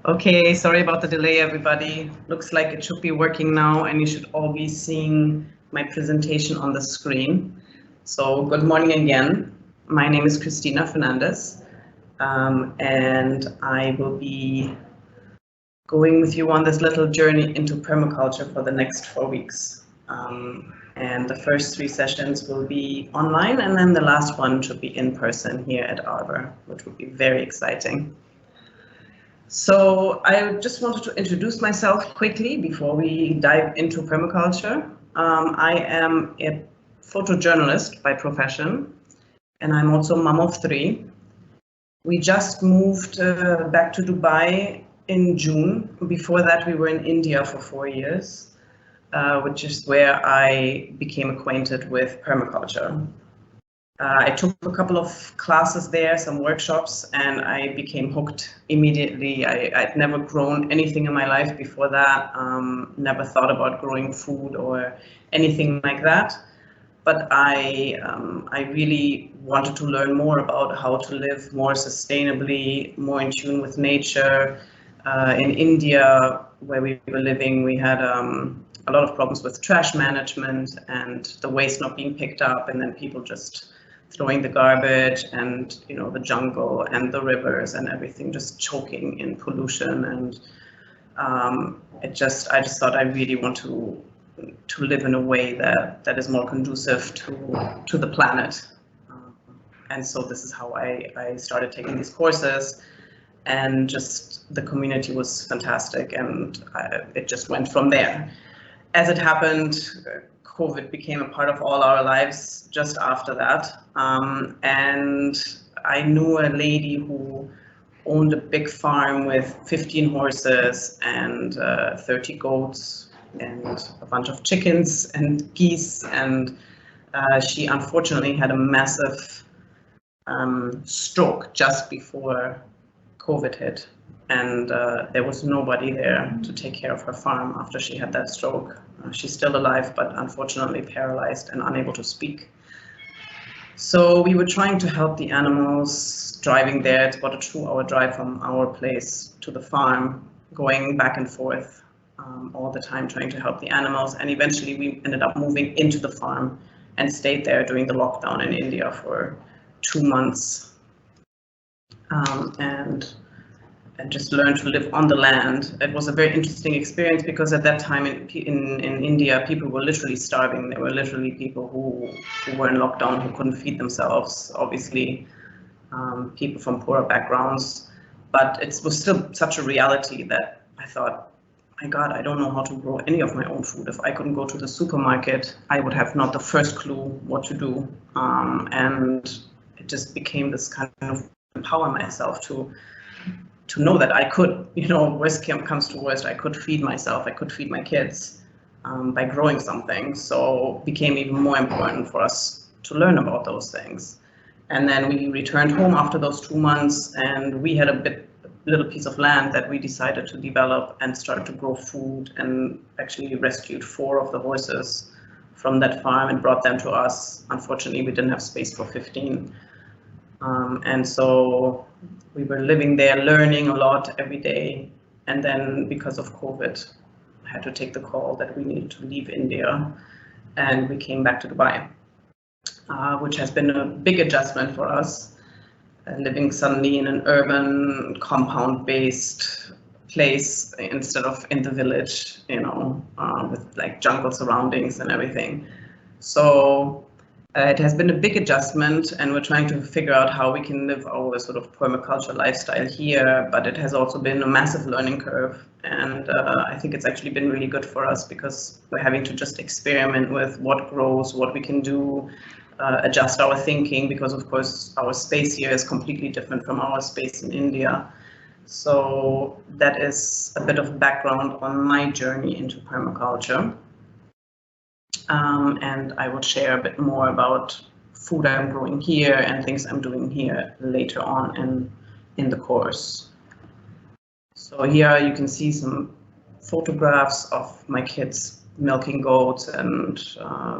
Okay, sorry about the delay, everybody. Looks like it should be working now, and you should all be seeing my presentation on the screen. So good morning again. My name is Christina Fernandes, and I will be going with you on this little journey into permaculture for the next 4 weeks. And the first 3 sessions will be online, and then the last one should be in person here at Arbor, which will be very exciting. So I just wanted to introduce myself quickly before we dive into permaculture. I am a photojournalist by profession, and I'm also mom of 3. We just moved back to Dubai in June. Before that, we were in India for 4 years, which is where I became acquainted with permaculture. I took a couple of classes there, some workshops, and I became hooked immediately. I'd never grown anything in my life before that, never thought about growing food or anything like that. But I really wanted to learn more about how to live more sustainably, more in tune with nature. In India, where we were living, we had a lot of problems with trash management and the waste not being picked up, and then people just throwing the garbage, and the jungle and the rivers and everything just choking in pollution. And I just thought I really want to live in a way that is more conducive to the planet. And so this is how I started taking these courses, and just the community was fantastic, and it just went from there. As it happened, COVID became a part of all our lives just after that. And I knew a lady who owned a big farm with 15 horses and 30 goats and a bunch of chickens and geese. And she unfortunately had a massive stroke just before COVID hit. And there was nobody there to take care of her farm after she had that stroke. She's still alive, but unfortunately paralyzed and unable to speak. So we were trying to help the animals, driving there. It's about a 2-hour drive from our place to the farm, going back and forth all the time, trying to help the animals. And eventually we ended up moving into the farm and stayed there during the lockdown in India for 2 months. And just learned to live on the land. It was a very interesting experience, because at that time in India, people were literally starving. There were literally people who were in lockdown who couldn't feed themselves, obviously, people from poorer backgrounds. But it was still such a reality that I thought, my God, I don't know how to grow any of my own food. If I couldn't go to the supermarket, I would have not the first clue what to do. And it just became this kind of empower myself to know that I could, worst comes to worst, I could feed myself, I could feed my kids by growing something. So it became even more important for us to learn about those things. And then we returned home after those 2 months, and we had a little piece of land that we decided to develop and started to grow food, and actually rescued 4 of the horses from that farm and brought them to us. Unfortunately, we didn't have space for 15. And so we were living there, learning a lot every day. And then because of COVID, I had to take the call that we needed to leave India, and we came back to Dubai, which has been a big adjustment for us, living suddenly in an urban compound-based place instead of in the village, with like jungle surroundings and everything. So it has been a big adjustment, and we're trying to figure out how we can live our sort of permaculture lifestyle here, but it has also been a massive learning curve. And I think it's actually been really good for us, because we're having to just experiment with what grows, what we can do, adjust our thinking, because of course our space here is completely different from our space in India. So that is a bit of background on my journey into permaculture. And I will share a bit more about food I'm growing here and things I'm doing here later on in the course. So here you can see some photographs of my kids milking goats and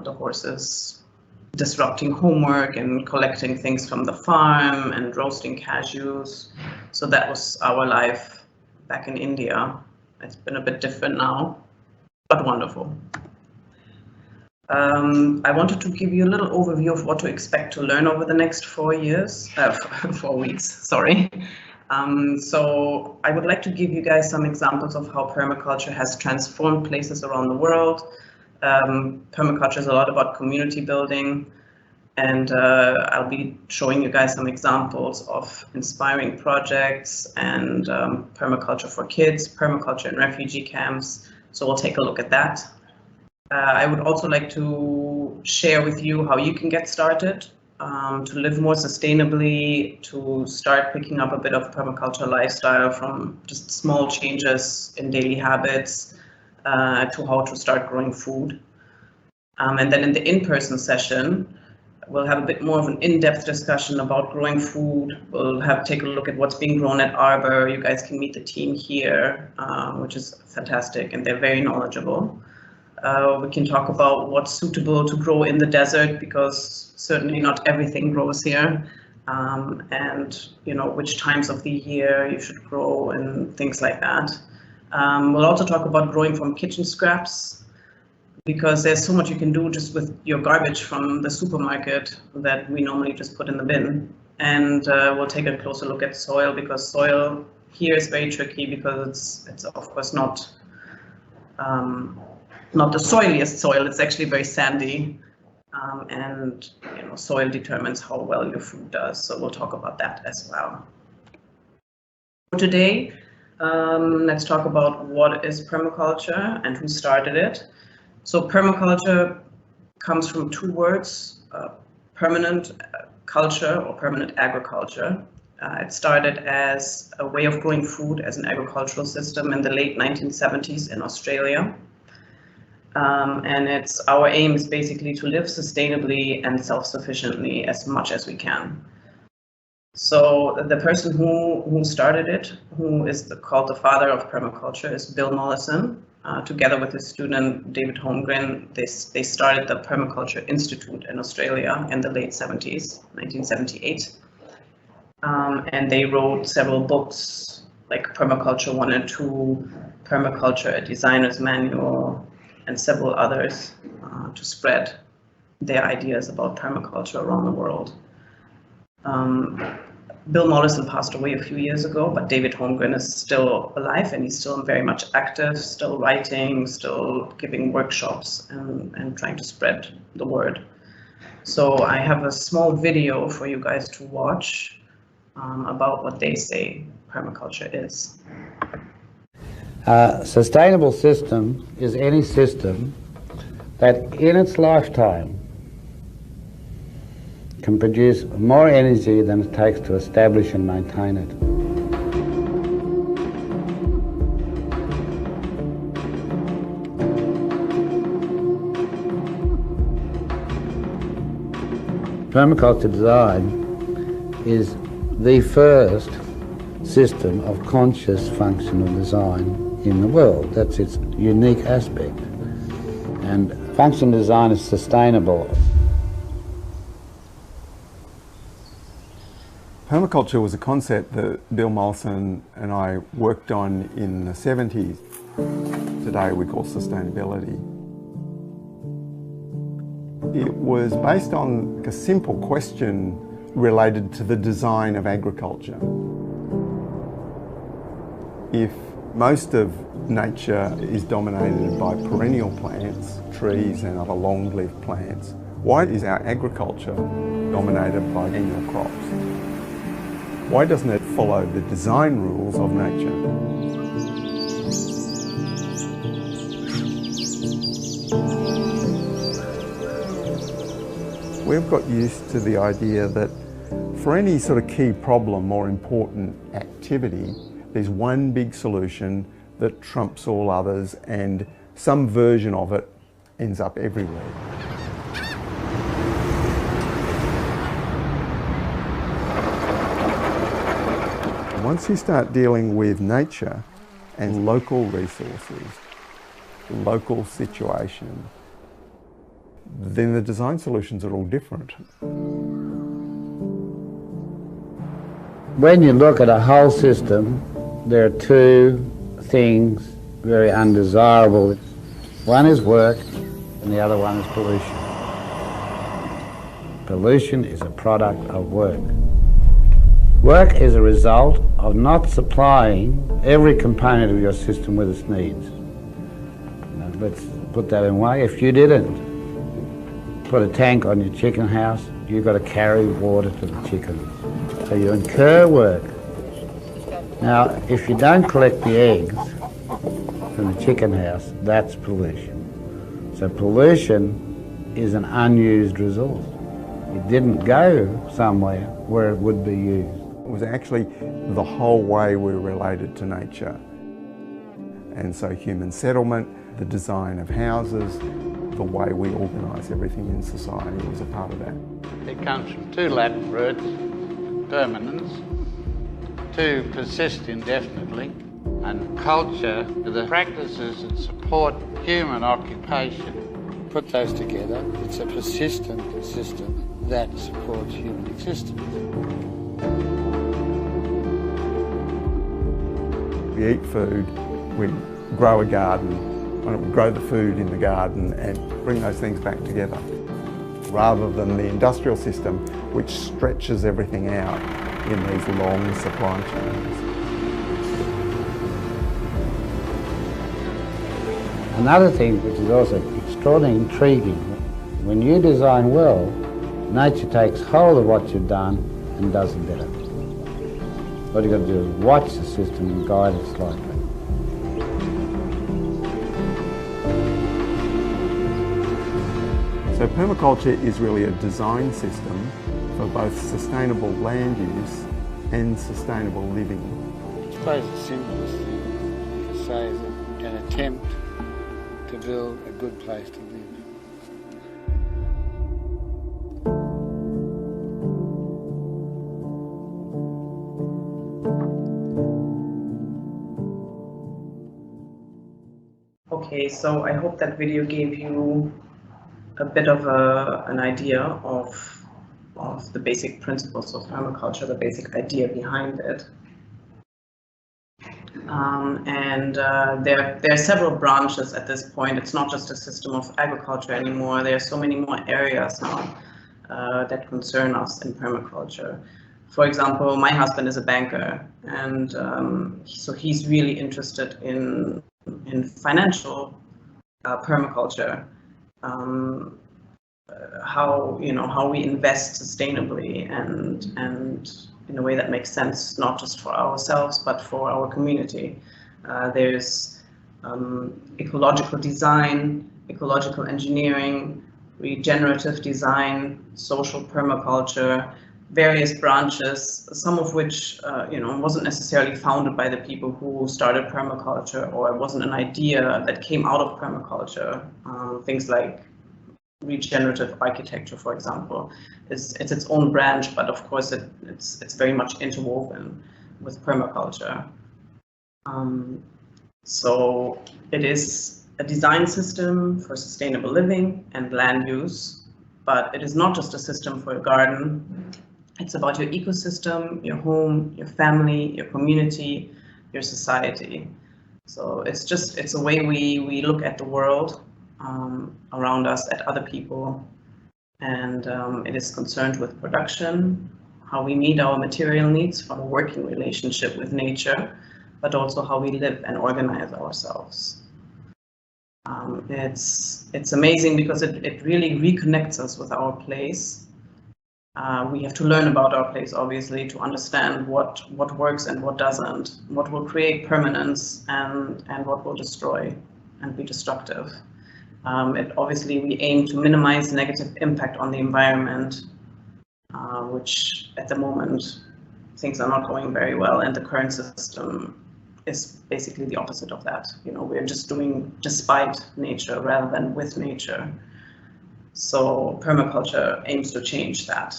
the horses disrupting homework and collecting things from the farm and roasting cashews. So that was our life back in India. It's been a bit different now, but wonderful. I wanted to give you a little overview of what to expect to learn over the next 4 years, 4 weeks, sorry. So I would like to give you guys some examples of how permaculture has transformed places around the world. Permaculture is a lot about community building, and I'll be showing you guys some examples of inspiring projects and permaculture for kids, permaculture in refugee camps. So we'll take a look at that. I would also like to share with you how you can get started to live more sustainably, to start picking up a bit of permaculture lifestyle from just small changes in daily habits to how to start growing food. And then in the in-person session, we'll have a bit more of an in-depth discussion about growing food. We'll take a look at what's being grown at Arbor. You guys can meet the team here, which is fantastic, and they're very knowledgeable. We can talk about what's suitable to grow in the desert, because certainly not everything grows here, and which times of the year you should grow and things like that. We'll also talk about growing from kitchen scraps, because there's so much you can do just with your garbage from the supermarket that we normally just put in the bin. And we'll take a closer look at soil, because soil here is very tricky, because it's of course not the soiliest soil. It's actually very sandy, and soil determines how well your food does. So we'll talk about that as well. For today, let's talk about what is permaculture and who started it. So permaculture comes from two words: permanent culture or permanent agriculture. It started as a way of growing food as an agricultural system in the late 1970s in Australia. And our aim is basically to live sustainably and self-sufficiently as much as we can. So the person who started it, who is called the father of permaculture, is Bill Mollison. Together with his student David Holmgren, they started the Permaculture Institute in Australia in the late 70s, 1978. And they wrote several books like Permaculture 1 and 2, Permaculture, a Designer's Manual, and several others to spread their ideas about permaculture around the world. Bill Mollison passed away a few years ago, but David Holmgren is still alive, and he's still very much active, still writing, still giving workshops and trying to spread the word. So I have a small video for you guys to watch about what they say permaculture is. A sustainable system is any system that in its lifetime can produce more energy than it takes to establish and maintain it. Permaculture design is the first system of conscious functional design in the world. That's its unique aspect. And functional design is sustainable. Permaculture was a concept that Bill Mollison and I worked on in the 70s. Today we call sustainability. It was based on a simple question related to the design of agriculture. If most of nature is dominated by perennial plants, trees and other long-lived plants, why is our agriculture dominated by annual crops? Why doesn't it follow the design rules of nature? We've got used to the idea that for any sort of key problem or important activity, there's one big solution that trumps all others, and some version of it ends up everywhere. Once you start dealing with nature and local resources, local situation, then the design solutions are all different. When you look at a whole system, there are two things very undesirable. One is work and the other one is pollution. Pollution is a product of work. Work is a result of not supplying every component of your system with its needs. Now, let's put that in way. If you didn't put a tank on your chicken house, you've got to carry water to the chickens. So you incur work. Now, if you don't collect the eggs from the chicken house, that's pollution. So pollution is an unused resource. It didn't go somewhere where it would be used. It was actually the whole way we related to nature. And so human settlement, the design of houses, the way we organise everything in society was a part of that. It comes from two Latin roots, permanence, to persist indefinitely, and culture, the practices that support human occupation. Put those together, it's a persistent system that supports human existence. We eat food, we grow a garden, we grow the food in the garden and bring those things back together, rather than the industrial system which stretches everything out in these long supply chains. Another thing which is also extraordinarily intriguing, when you design well, nature takes hold of what you've done and does it better. What you've got to do is watch the system and guide it slightly. So permaculture is really a design system for both sustainable land use and sustainable living. I suppose the simplest thing to say is an attempt to build a good place to live. Okay, so I hope that video gave you a bit of an idea of the basic principles of permaculture, the basic idea behind it. There are several branches at this point. It's not just a system of agriculture anymore. There are so many more areas now that concern us in permaculture. For example, my husband is a banker, and so he's really interested in financial permaculture. How we invest sustainably and in a way that makes sense, not just for ourselves but for our community. There's ecological design, ecological engineering, regenerative design, social permaculture, various branches, some of which wasn't necessarily founded by the people who started permaculture, or it wasn't an idea that came out of permaculture. Things like regenerative architecture, for example, it's its own branch, but of course it's very much interwoven with permaculture. So it is a design system for sustainable living and land use, but it is not just a system for a garden. It's about your ecosystem, your home, your family, your community, your society. So it's a way we look at the world around us, at other people, and it is concerned with production, how we meet our material needs from a working relationship with nature, but also how we live and organize ourselves. It's amazing because it really reconnects us with our place. We have to learn about our place, obviously, to understand what works and what doesn't, what will create permanence and what will destroy and be destructive. Obviously, we aim to minimize negative impact on the environment, which at the moment things are not going very well, and the current system is basically the opposite of that. We're just doing despite nature rather than with nature. So permaculture aims to change that.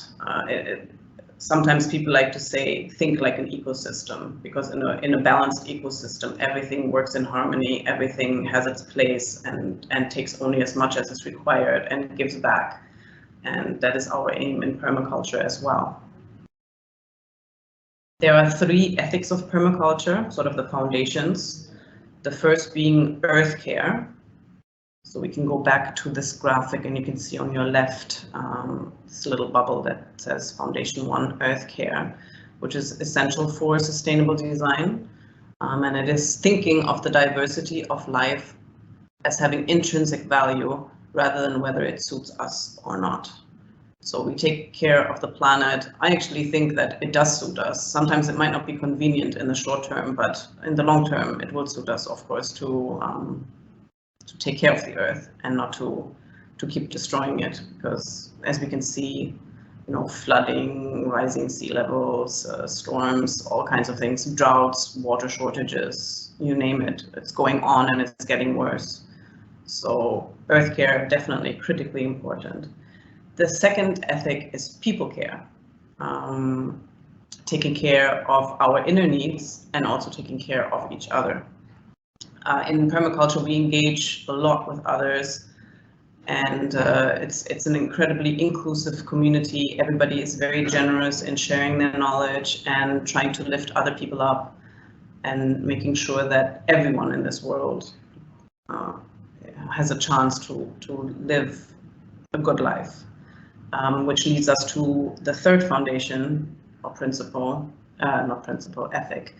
sometimes people like to say, think like an ecosystem, because in a balanced ecosystem, everything works in harmony, everything has its place and takes only as much as is required and gives back. And that is our aim in permaculture as well. There are 3 ethics of permaculture, sort of the foundations. The first being earth care. So we can go back to this graphic and you can see on your left this little bubble that says Foundation 1, Earth Care, which is essential for sustainable design. And it is thinking of the diversity of life as having intrinsic value rather than whether it suits us or not. So we take care of the planet. I actually think that it does suit us. Sometimes it might not be convenient in the short term, but in the long term, it will suit us, of course, to take care of the earth and not to keep destroying it. Because as we can see, flooding, rising sea levels, storms, all kinds of things, droughts, water shortages, you name it, it's going on and it's getting worse. So earth care, definitely critically important. The second ethic is people care, taking care of our inner needs and also taking care of each other. In permaculture, we engage a lot with others, and it's an incredibly inclusive community. Everybody is very generous in sharing their knowledge and trying to lift other people up and making sure that everyone in this world has a chance to live a good life. Which leads us to the third foundation or principle, ethic,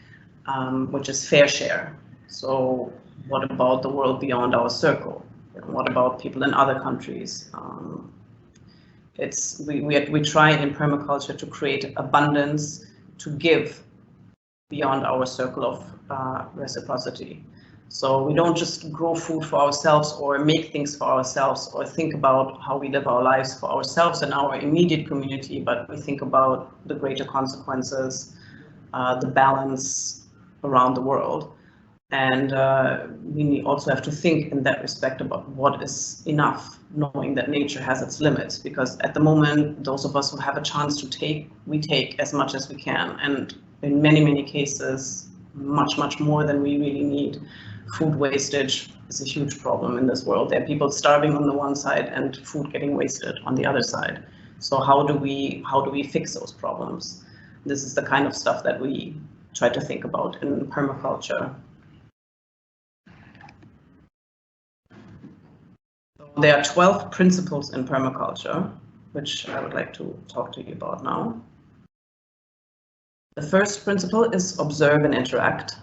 which is fair share. So what about the world beyond our circle? What about people in other countries? We try in permaculture to create abundance, to give beyond our circle of reciprocity. So we don't just grow food for ourselves or make things for ourselves or think about how we live our lives for ourselves and our immediate community, but we think about the greater consequences, the balance around the world. And we also have to think in that respect about what is enough, knowing that nature has its limits, because at the moment, those of us who have a chance to take, we take as much as we can. And in many, many cases, much, much more than we really need. Food wastage is a huge problem in this world. There are people starving on the one side and food getting wasted on the other side. So how do we fix those problems? This is the kind of stuff that we try to think about in permaculture. There are 12 principles in permaculture, which I would like to talk to you about now. The first principle is observe and interact.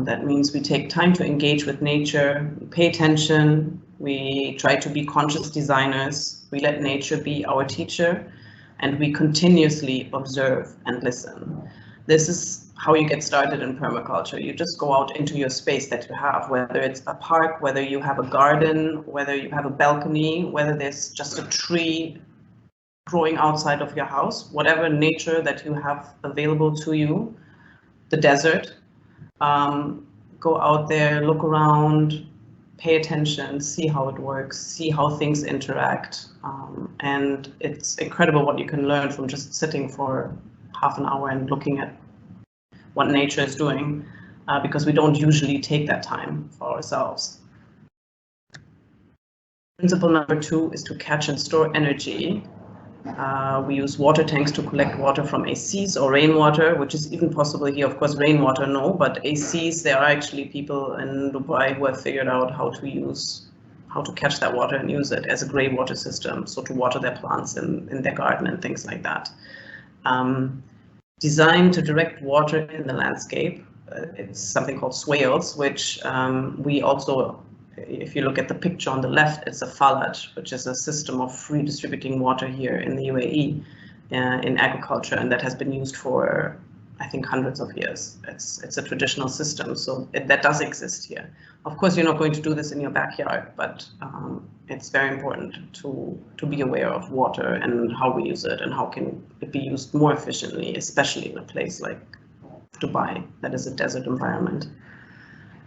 That means we take time to engage with nature, we pay attention, we try to be conscious designers, we let nature be our teacher, and we continuously observe and listen. This is how you get started in permaculture. You just go out into your space that you have, whether it's a park, whether you have a garden, whether you have a balcony, whether there's just a tree growing outside of your house, whatever nature that you have available to you, the desert. Go out there, look around, pay attention, see how it works, see how things interact. And it's incredible what you can learn from just sitting for half an hour and looking at what nature is doing, because we don't usually take that time for ourselves. Principle number 2 is to catch and store energy. We use water tanks to collect water from ACs or rainwater, which is even possible here. Of course, rainwater, no, but ACs, there are actually people in Dubai who have figured out how to catch that water and use it as a grey water system, so to water their plants in their garden and things like that. Designed to direct water in the landscape. It's something called swales, which we also, if you look at the picture on the left, it's a falaj, which is a system of redistributing water here in the UAE in agriculture, and that has been used for, I think, hundreds of years. It's a traditional system, so that does exist here. Of course, you're not going to do this in your backyard, but it's very important to be aware of water and how we use it and how can it be used more efficiently, especially in a place like Dubai, that is a desert environment.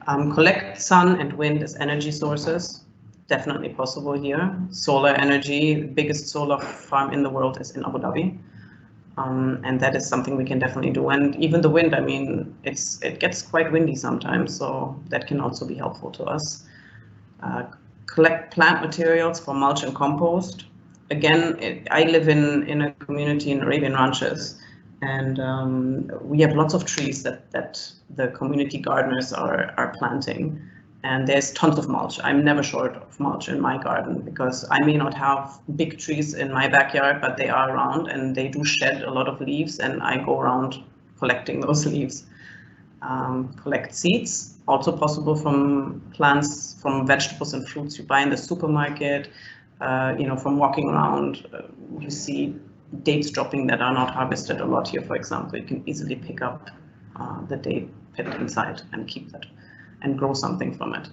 Collect sun and wind as energy sources, definitely possible here. Solar energy, the biggest solar farm in the world is in Abu Dhabi. And that is something we can definitely do. And even the wind, I mean, it gets quite windy sometimes, so that can also be helpful to us. Collect plant materials for mulch and compost. Again, I live in a community in Arabian Ranches, and we have lots of trees that the community gardeners are planting. And there's tons of mulch. I'm never short of mulch in my garden because I may not have big trees in my backyard, but they are around and they do shed a lot of leaves, and I go around collecting those leaves. Collect seeds, also possible from plants, from vegetables and fruits you buy in the supermarket. From walking around, you see dates dropping that are not harvested a lot here, for example. You can easily pick up the date pit inside and keep that and grow something from it.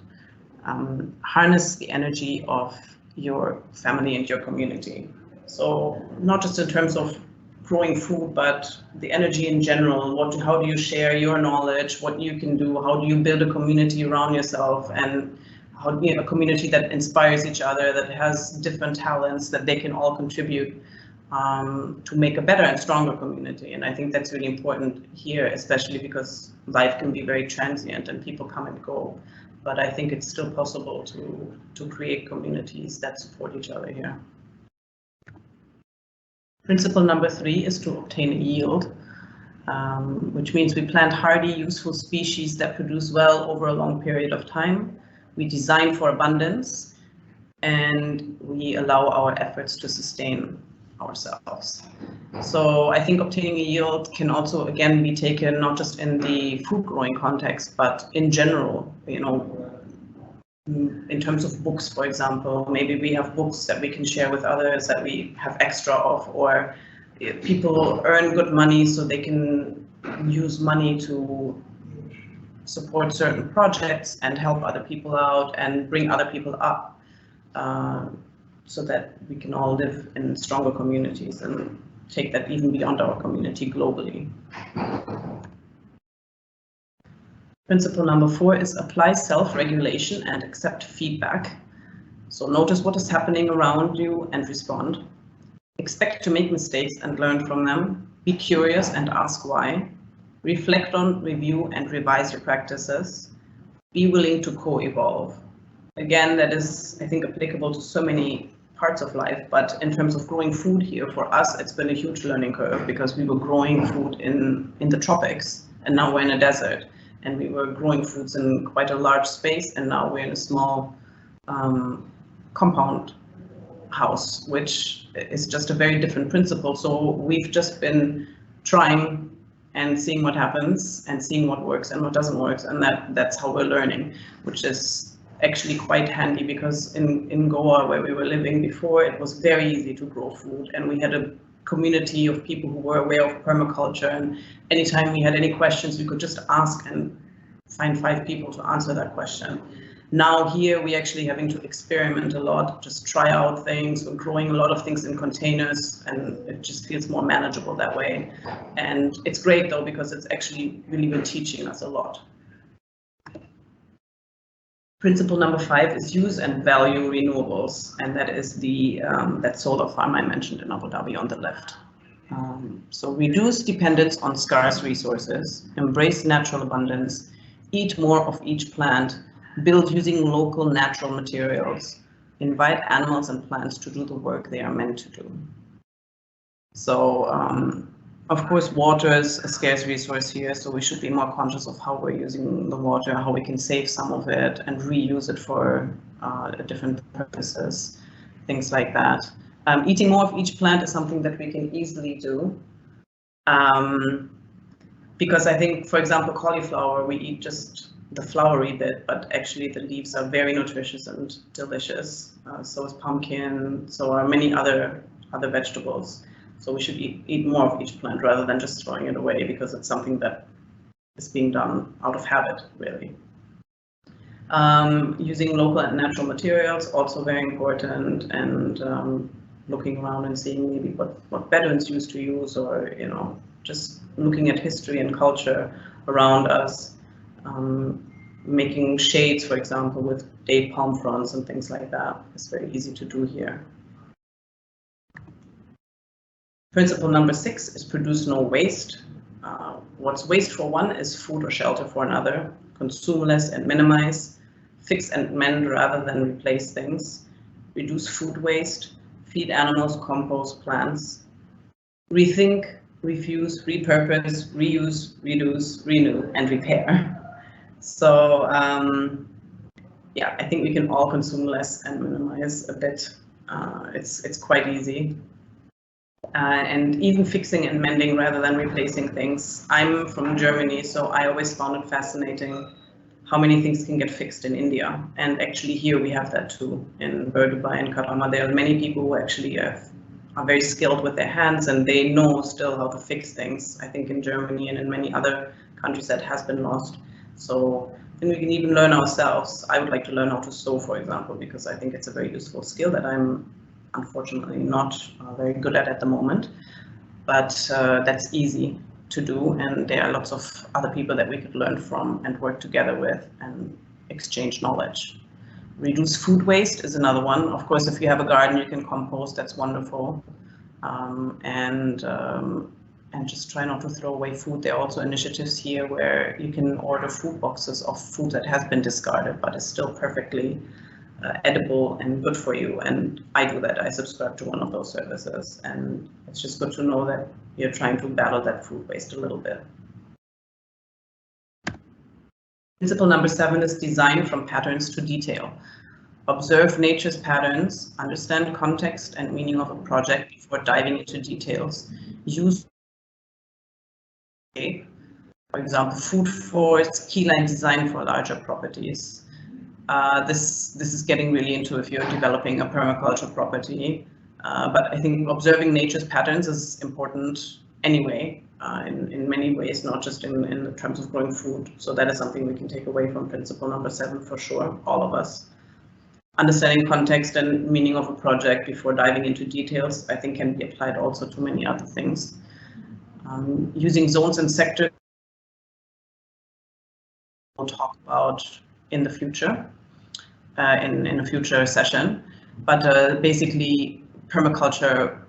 Harness the energy of your family and your community. So not just in terms of growing food, but the energy in general. How do you share your knowledge, what you can do, how do you build a community around yourself, and how do you have a community that inspires each other, that has different talents that they can all contribute to make a better and stronger community. And I think that's really important here, especially because life can be very transient and people come and go. But I think it's still possible to create communities that support each other here. Principle number 3 is to obtain a yield, which means we plant hardy, useful species that produce well over a long period of time. We design for abundance, and we allow our efforts to sustain ourselves. So I think obtaining a yield can also, again, be taken not just in the food growing context, but in general, in terms of books, for example. Maybe we have books that we can share with others that we have extra of, or people earn good money so they can use money to support certain projects and help other people out and bring other people up. So that we can all live in stronger communities and take that even beyond our community globally. Principle number 4 is apply self-regulation and accept feedback. So notice what is happening around you and respond. Expect to make mistakes and learn from them. Be curious and ask why. Reflect on, review, and revise your practices. Be willing to co-evolve. Again, that is, I think, applicable to so many parts of life, but in terms of growing food here, for us, it's been a huge learning curve because we were growing food in the tropics, and now we're in a desert, and we were growing foods in quite a large space, and now we're in a small compound house, which is just a very different principle. So we've just been trying and seeing what happens and seeing what works and what doesn't work, and that's how we're learning, which is actually quite handy because in Goa, where we were living before, it was very easy to grow food, and we had a community of people who were aware of permaculture, and anytime we had any questions, we could just ask and find 5 people to answer that question. Now here we're actually having to experiment a lot, just try out things. We're growing a lot of things in containers, and it just feels more manageable that way. And it's great though, because it's actually really been teaching us a lot. Principle number 5 is use and value renewables, and that is the that solar farm I mentioned in Abu Dhabi on the left. So reduce dependence on scarce resources, embrace natural abundance, eat more of each plant, build using local natural materials, invite animals and plants to do the work they are meant to do. So of course, water is a scarce resource here, so we should be more conscious of how we're using the water, how we can save some of it and reuse it for different purposes, things like that. Eating more of each plant is something that we can easily do. Because I think, for example, cauliflower, we eat just the flowery bit, but actually the leaves are very nutritious and delicious. So is pumpkin, so are many other vegetables. So we should eat more of each plant rather than just throwing it away, because it's something that is being done out of habit, really. Using local and natural materials, also very important, and looking around and seeing maybe what Bedouins used to use, or just looking at history and culture around us. Making shades, for example, with date palm fronds and things like that. It's very easy to do here. Principle number 6 is produce no waste. What's waste for one is food or shelter for another. Consume less and minimize. Fix and mend rather than replace things. Reduce food waste. Feed animals, compost plants. Rethink, refuse, repurpose, reuse, reduce, renew, and repair. So yeah, I think we can all consume less and minimize a bit. It's quite easy. And even fixing and mending rather than replacing things. I'm from Germany, so I always found it fascinating how many things can get fixed in India. And actually here we have that too. In Dubai and Karama, there are many people who actually are very skilled with their hands and they know still how to fix things. I think in Germany and in many other countries that has been lost. So then we can even learn ourselves. I would like to learn how to sew, for example, because I think it's a very useful skill that I'm unfortunately not very good at the moment, but that's easy to do, and there are lots of other people that we could learn from and work together with and exchange knowledge. Reduce food waste is another one. Of course, if you have a garden, you can compost, that's wonderful. And just try not to throw away food. There are also initiatives here where you can order food boxes of food that has been discarded but is still perfectly edible and good for you, and I do that. I subscribe to one of those services, and it's just good to know that you're trying to battle that food waste a little bit. Principle number 7 is design from patterns to detail. Observe nature's patterns, understand context and meaning of a project before diving into details. Use, for example, food forests, keyline design for larger properties. This is getting really into if you're developing a permaculture property, but I think observing nature's patterns is important anyway, in many ways, not just in the terms of growing food. So that is something we can take away from principle number 7 for sure, all of us. Understanding context and meaning of a project before diving into details, I think can be applied also to many other things. Using zones and sectors, we'll talk about in the future, in a future session, but basically permaculture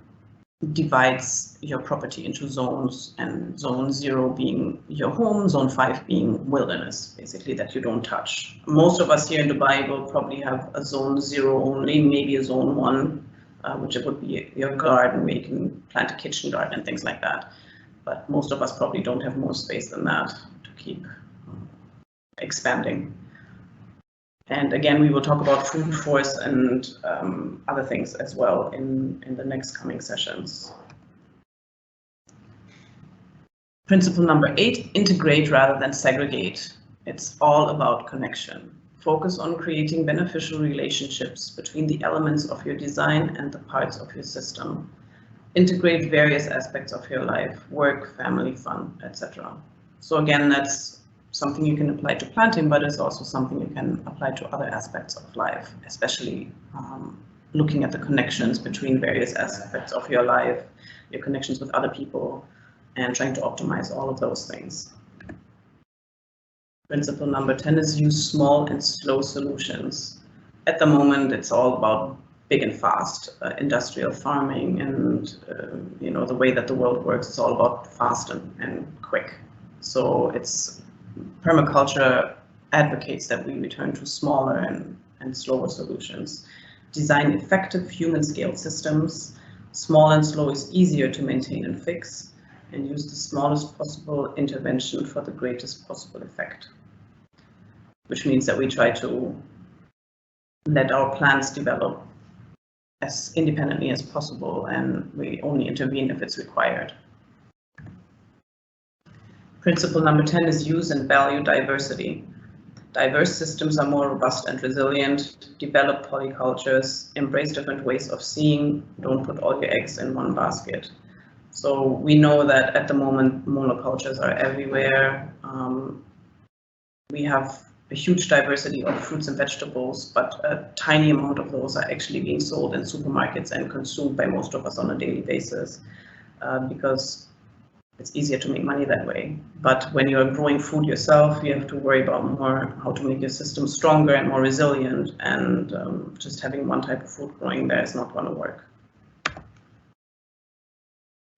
divides your property into zones, and zone 0 being your home, zone 5 being wilderness, basically that you don't touch. Most of us here in Dubai will probably have a zone 0 only, maybe a zone 1, which would be your garden where you can plant a kitchen garden and things like that. But most of us probably don't have more space than that to keep expanding. And again, we will talk about food forests and other things as well in the next coming sessions. Principle number 8, integrate rather than segregate. It's all about connection. Focus on creating beneficial relationships between the elements of your design and the parts of your system. Integrate various aspects of your life, work, family, fun, etc. So again, that's something you can apply to planting, but it's also something you can apply to other aspects of life, especially looking at the connections between various aspects of your life, your connections with other people, and trying to optimize all of those things. Principle number 10 is use small and slow solutions. At the moment, it's all about big and fast industrial farming, and you know, the way that the world works is all about fast and quick. So it's permaculture advocates that we return to smaller and slower solutions. Design effective human-scale systems. Small and slow is easier to maintain and fix, and use the smallest possible intervention for the greatest possible effect. Which means that we try to let our plants develop as independently as possible, and we only intervene if it's required. Principle number 10 is use and value diversity. Diverse systems are more robust and resilient. Develop polycultures, embrace different ways of seeing, don't put all your eggs in one basket. So we know that at the moment monocultures are everywhere. We have a huge diversity of fruits and vegetables, but a tiny amount of those are actually being sold in supermarkets and consumed by most of us on a daily basis, because it's easier to make money that way. But when you're growing food yourself, you have to worry about more how to make your system stronger and more resilient, and just having one type of food growing there is not going to work.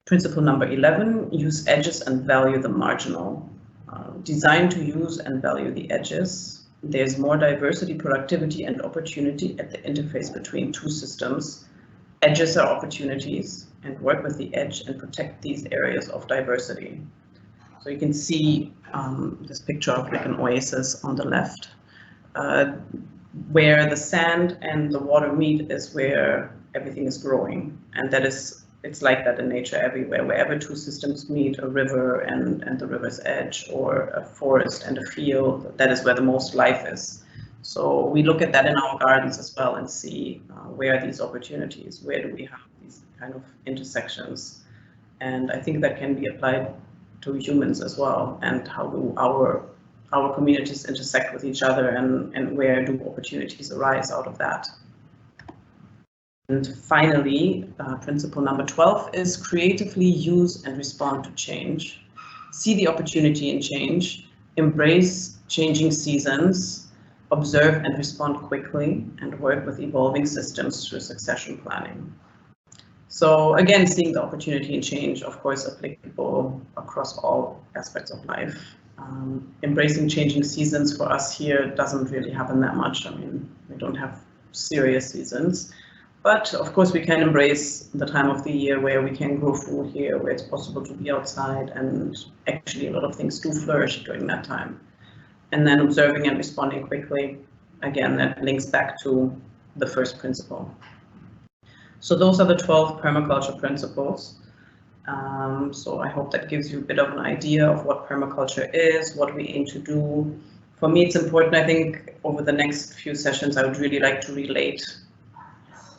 Principle number 11, use edges and value the marginal. Design to use and value the edges. There's more diversity, productivity, and opportunity at the interface between two systems. Edges are opportunities, and work with the edge and protect these areas of diversity. So you can see this picture of like an oasis on the left, where the sand and the water meet is where everything is growing, and that is, it's like that in nature everywhere. Wherever two systems meet, a river and the river's edge, or a forest and a field, that is where the most life is. So we look at that in our gardens as well and see where are these opportunities, where do we have these kind of intersections. And I think that can be applied to humans as well, and how do our communities intersect with each other, and where do opportunities arise out of that. And finally, principle number 12 is creatively use and respond to change. See the opportunity in change, embrace changing seasons, observe and respond quickly, and work with evolving systems through succession planning. So again, seeing the opportunity in change, of course, applicable across all aspects of life. Embracing changing seasons for us here doesn't really happen that much. I mean, we don't have serious seasons. But of course, we can embrace the time of the year where we can grow food here, where it's possible to be outside, and actually a lot of things do flourish during that time. And then observing and responding quickly, again, that links back to the first principle. So those are the 12 permaculture principles. So I hope that gives you a bit of an idea of what permaculture is, what we aim to do. For me, it's important, I think, over the next few sessions, I would really like to relate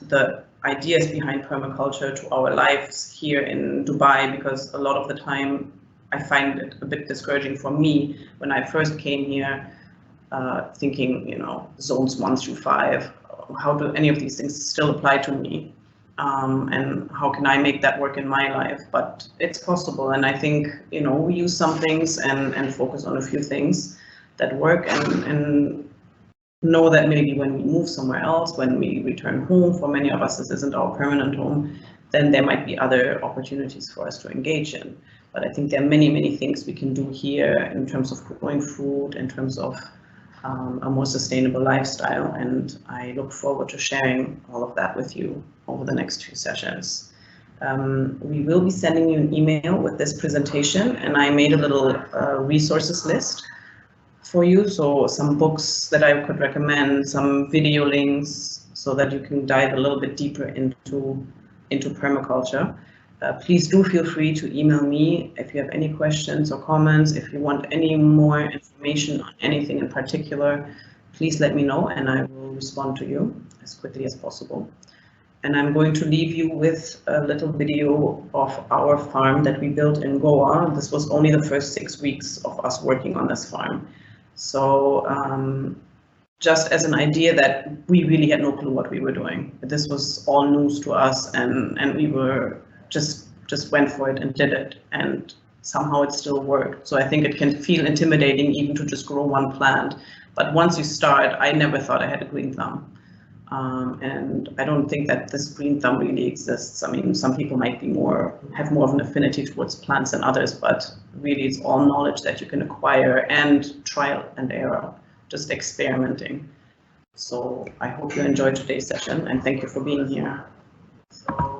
the ideas behind permaculture to our lives here in Dubai, because a lot of the time I find it a bit discouraging for me when I first came here, thinking, you know, zones 1 through 5, how do any of these things still apply to me? And how can I make that work in my life? But it's possible, and I think, you know, we use some things and focus on a few things that work, and know that maybe when we move somewhere else, when we return home, for many of us this isn't our permanent home, then there might be other opportunities for us to engage in. But I think there are many, many things we can do here in terms of growing food, in terms of a more sustainable lifestyle, and I look forward to sharing all of that with you over the next few sessions. We will be sending you an email with this presentation, and I made a little resources list for you, so some books that I could recommend, some video links, so that you can dive a little bit deeper into permaculture. Please do feel free to email me if you have any questions or comments. If you want any more information on anything in particular, please let me know and I will respond to you as quickly as possible. And I'm going to leave you with a little video of our farm that we built in Goa. This was only the first 6 weeks of us working on this farm. So just as an idea that we really had no clue what we were doing. This was all news to us, and we were just went for it and did it, and somehow it still worked. So I think it can feel intimidating even to just grow one plant. But once you start, I never thought I had a green thumb. And I don't think that this green thumb really exists. I mean, some people might be have more of an affinity towards plants than others, but really it's all knowledge that you can acquire and trial and error, just experimenting. So I hope you enjoyed today's session and thank you for being here. So